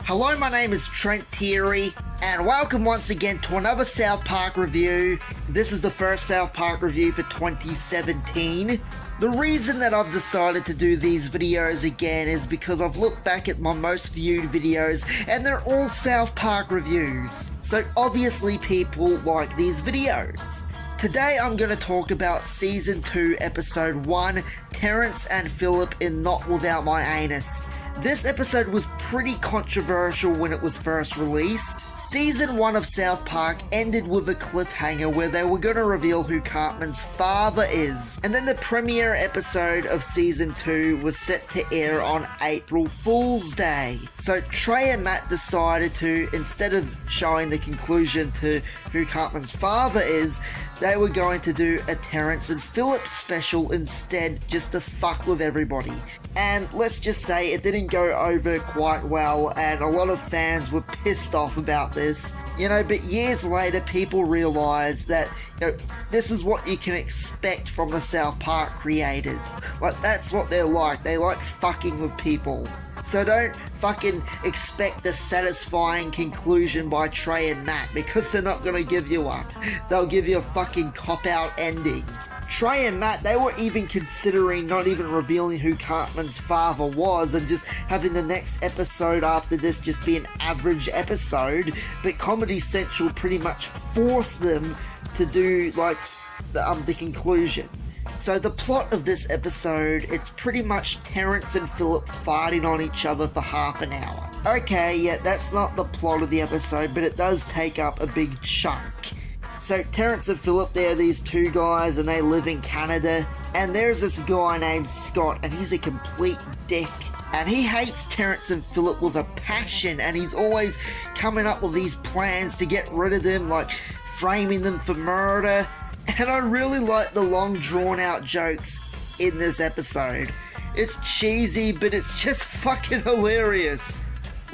Hello, my name is Trent Thierry, and welcome once again to another South Park review. This is the first South Park review for 2017. The reason that I've decided to do these videos again is because I've looked back at my most viewed videos, and they're all South Park reviews. So obviously people like these videos. Today I'm going to talk about Season 2, Episode 1, Terrence and Phillip in Not Without My Anus. This episode was pretty controversial when it was first released. Season 1 of South Park ended with a cliffhanger where they were going to reveal who Cartman's father is. And then the premiere episode of Season 2 was set to air on April Fool's Day. So Trey and Matt decided to, instead of showing the conclusion to who Cartman's father is, they were going to do a Terrence and Phillip special instead, just to fuck with everybody. And let's just say it didn't go over quite well, and a lot of fans were pissed off about this. But years later people realised that, this is what you can expect from the South Park creators. Like, that's what they're like. They like fucking with people. So don't fucking expect a satisfying conclusion by Trey and Matt, because they're not gonna give you one. They'll give you a fucking cop-out ending. Trey and Matt, they were even considering not even revealing who Cartman's father was and just having the next episode after this just be an average episode, but Comedy Central pretty much forced them to do, like, the conclusion. So the plot of this episode, it's pretty much Terrence and Phillip fighting on each other for half an hour. Okay, yeah, that's not the plot of the episode, but it does take up a big chunk. So Terrence and Phillip, they're these two guys and they live in Canada. And there's this guy named Scott, and he's a complete dick. And he hates Terrence and Phillip with a passion, and he's always coming up with these plans to get rid of them, like framing them for murder. And I really like the long drawn out jokes in this episode. It's cheesy, but it's just fucking hilarious.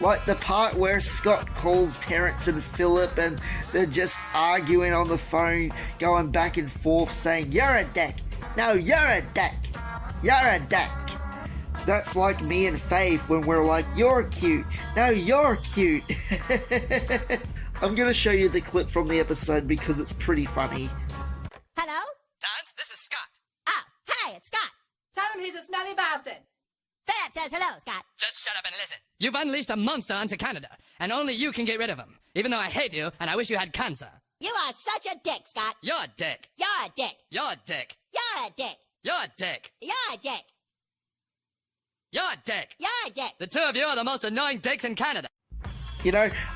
Like the part where Scott calls Terrence and Phillip and they're just arguing on the phone, going back and forth saying, "You're a dick. No, you're a dick. You're a dick." That's like me and Faith when we're like, "You're cute. No, you're cute." I'm gonna show you the clip from the episode because it's pretty funny. Hello? Dance, this is Scott. Oh, hey, it's Scott. Tell him he's a smelly bastard. Phillip says hello, Scott. Just shut up and listen. You've unleashed a monster onto Canada, and only you can get rid of him. Even though I hate you, and I wish you had cancer. You are such a dick, Scott. You're a dick. You're a dick. You're a dick. You're a dick. You're a dick. You're a dick. You're a dick. You're a dick. The two of you are the most annoying dicks in Canada.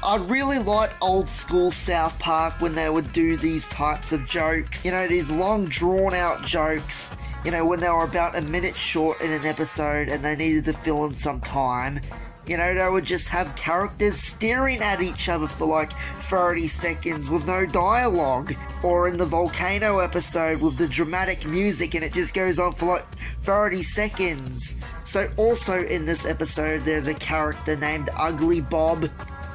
I really like old school South Park when they would do these types of jokes. These long drawn out jokes. When they were about a minute short in an episode and they needed to fill in some time. They would just have characters staring at each other for like 30 seconds with no dialogue. Or in the volcano episode with the dramatic music and it just goes on for like 30 seconds. So also in this episode there's a character named Ugly Bob.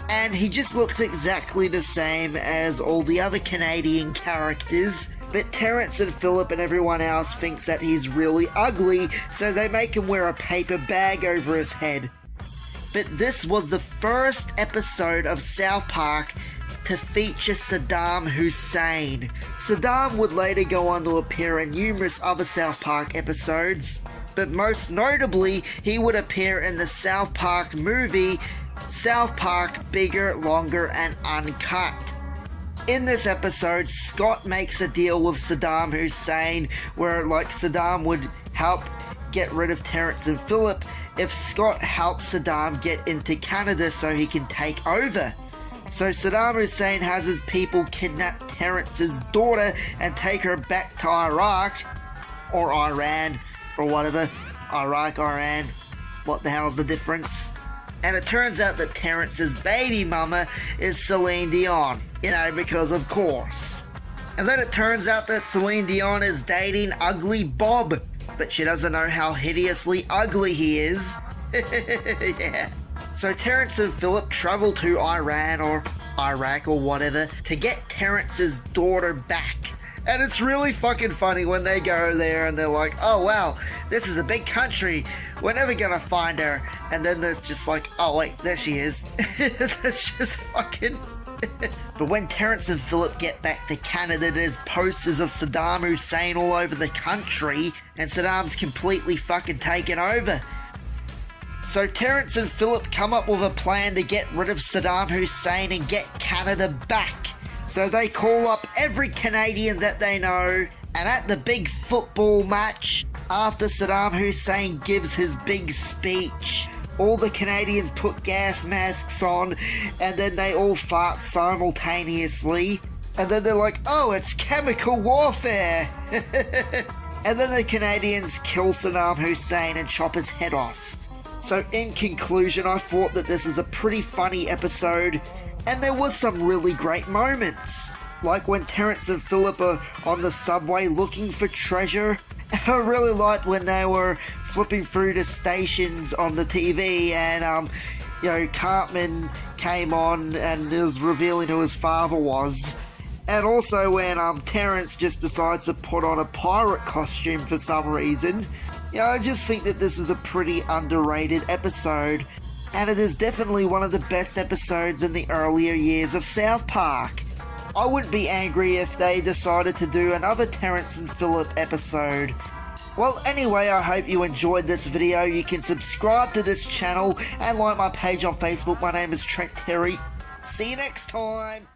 And he just looks exactly the same as all the other Canadian characters. But Terrence and Phillip and everyone else thinks that he's really ugly, so they make him wear a paper bag over his head. But this was the first episode of South Park to feature Saddam Hussein. Saddam would later go on to appear in numerous other South Park episodes, but most notably, he would appear in the South Park movie, South Park Bigger, Longer, and Uncut. In this episode, Scott makes a deal with Saddam Hussein where, like, Saddam would help get rid of Terrence and Phillip if Scott helps Saddam get into Canada so he can take over. So Saddam Hussein has his people kidnap Terrence's daughter and take her back to Iraq, or Iran, or whatever. Iraq, Iran, what the hell's the difference? And it turns out that Terrence's baby mama is Celine Dion. Because of course. And then it turns out that Celine Dion is dating Ugly Bob. But she doesn't know how hideously ugly he is. Yeah. So Terrence and Phillip travel to Iran or Iraq or whatever to get Terrence's daughter back. And it's really fucking funny when they go there and they're like, oh wow, this is a big country, we're never gonna find her. And then there's just like, oh wait, there she is. That's just fucking... But when Terrence and Philip get back to Canada, there's posters of Saddam Hussein all over the country, and Saddam's completely fucking taken over. So Terrence and Philip come up with a plan to get rid of Saddam Hussein and get Canada back. So they call up every Canadian that they know, and at the big football match, after Saddam Hussein gives his big speech, all the Canadians put gas masks on, and then they all fart simultaneously, and then they're like, oh, it's chemical warfare! And then the Canadians kill Saddam Hussein and chop his head off. So in conclusion, I thought that this is a pretty funny episode, and there was some really great moments. Like when Terrence and Philip are on the subway looking for treasure. I really liked when they were flipping through the stations on the TV and, you know, Cartman came on and was revealing who his father was. And also when Terrence just decides to put on a pirate costume for some reason. Yeah, I just think that this is a pretty underrated episode, and it is definitely one of the best episodes in the earlier years of South Park. I wouldn't be angry if they decided to do another Terrence and Philip episode. Well, anyway, I hope you enjoyed this video. You can subscribe to this channel and like my page on Facebook. My name is Trent Terry. See you next time.